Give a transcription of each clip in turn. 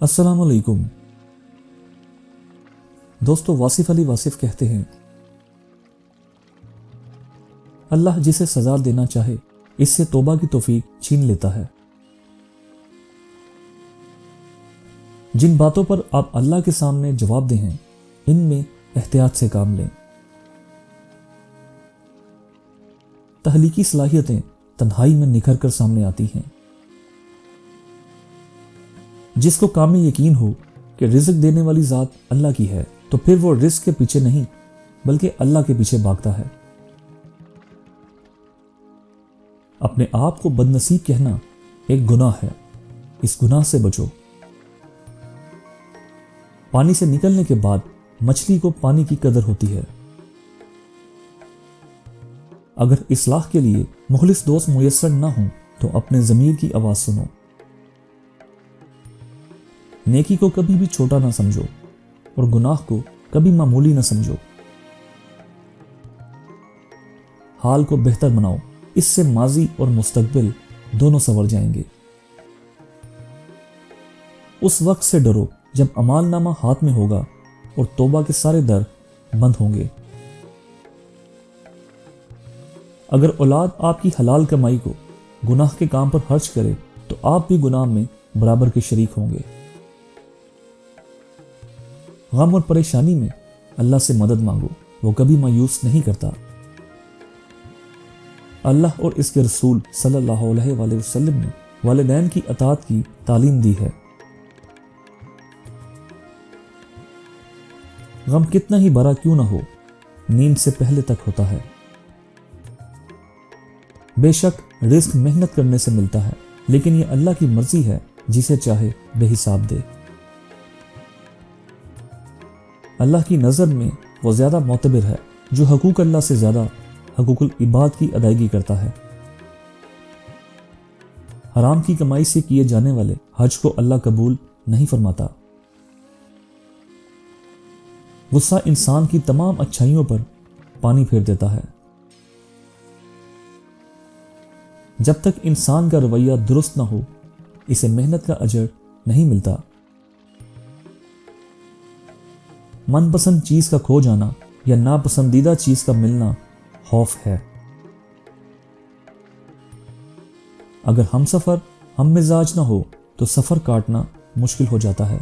अस्सलाम वालेकुम दोस्तों, वासिफ अली वासिफ कहते हैं, अल्लाह जिसे सजा देना चाहे इससे तौबा की तौफीक छीन लेता है। जिन बातों पर आप अल्लाह के सामने जवाब दे हैं, इनमें एहतियात से काम लें। तहलीकी सलाहियतें तन्हाई में निखर कर सामने आती हैं। जिसको कामिल यकीन हो कि रिज़्क देने वाली ज़ात अल्लाह की है, तो फिर वो रिज़्क के पीछे नहीं बल्कि अल्लाह के पीछे भागता है। अपने आप को बदनसीब कहना एक गुनाह है, इस गुनाह से बचो। पानी से निकलने के बाद मछली को पानी की कदर होती है। अगर इस्लाह के लिए मुखलिस दोस्त मुयस्सर ना हो तो अपने ज़मीर की आवाज़ सुनो। नेकी को कभी भी छोटा ना समझो और गुनाह को कभी मामूली ना समझो। हाल को बेहतर बनाओ, इससे माजी और मुस्तकबिल दोनों संवर जाएंगे। उस वक्त से डरो जब अमालनामा हाथ में होगा और तौबा के सारे दर बंद होंगे। अगर औलाद आपकी हलाल कमाई को गुनाह के काम पर खर्च करे तो आप भी गुनाह में बराबर के शरीक होंगे। गम और परेशानी में अल्लाह से मदद मांगो, वो कभी मायूस नहीं करता। अल्लाह और इसके रसूल सल्लल्लाहु अलैहि वसल्लम ने वालिदैन की अताअत की तालीम दी है। गम कितना ही बड़ा क्यों ना हो, नींद से पहले तक होता है। बेशक रिस्क मेहनत करने से मिलता है, लेकिन यह अल्लाह की मर्जी है, जिसे चाहे बेहिसाब दे। अल्लाह की नज़र में वो ज़्यादा मोतबर है जो हकूक अल्लाह से ज़्यादा हकूकुल इबाद की अदायगी करता है। हराम की कमाई से किए जाने वाले हज को अल्लाह कबूल नहीं फरमाता। गुस्सा इंसान की तमाम अच्छाइयों पर पानी फेर देता है। जब तक इंसान का रवैया दुरुस्त ना हो, इसे मेहनत का अजर नहीं मिलता। मनपसंद चीज का खो जाना या नापसंदीदा चीज का मिलना खौफ है। अगर हम सफर हम मिजाज ना हो तो सफर काटना मुश्किल हो जाता है।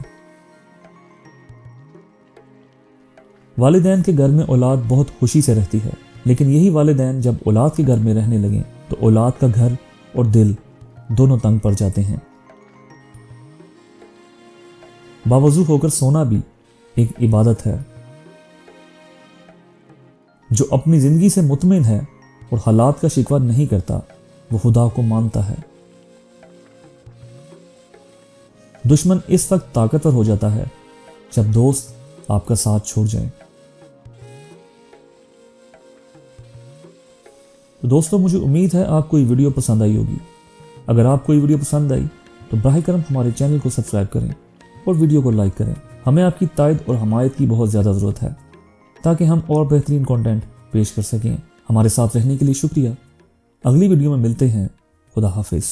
वालिदैन के घर में औलाद बहुत खुशी से रहती है, लेकिन यही वालिदैन जब औलाद के घर में रहने लगे तो औलाद का घर और दिल दोनों तंग पड़ जाते हैं। बावजू होकर सोना भी एक इबादत है। जो अपनी जिंदगी से मुतमिन है और हालात का शिकवा नहीं करता, वो खुदा को मानता है। दुश्मन इस वक्त ताकतवर हो जाता है जब दोस्त आपका साथ छोड़ जाए। तो दोस्तों, मुझे उम्मीद है आपको ये वीडियो पसंद आई होगी। अगर आपको ये वीडियो पसंद आई तो बराह करम हमारे चैनल को सब्सक्राइब करें और वीडियो को लाइक करें। हमें आपकी तायद और हमायत की बहुत ज़्यादा ज़रूरत है ताकि हम और बेहतरीन कंटेंट पेश कर सकें। हमारे साथ रहने के लिए शुक्रिया। अगली वीडियो में मिलते हैं। खुदा हाफिज़।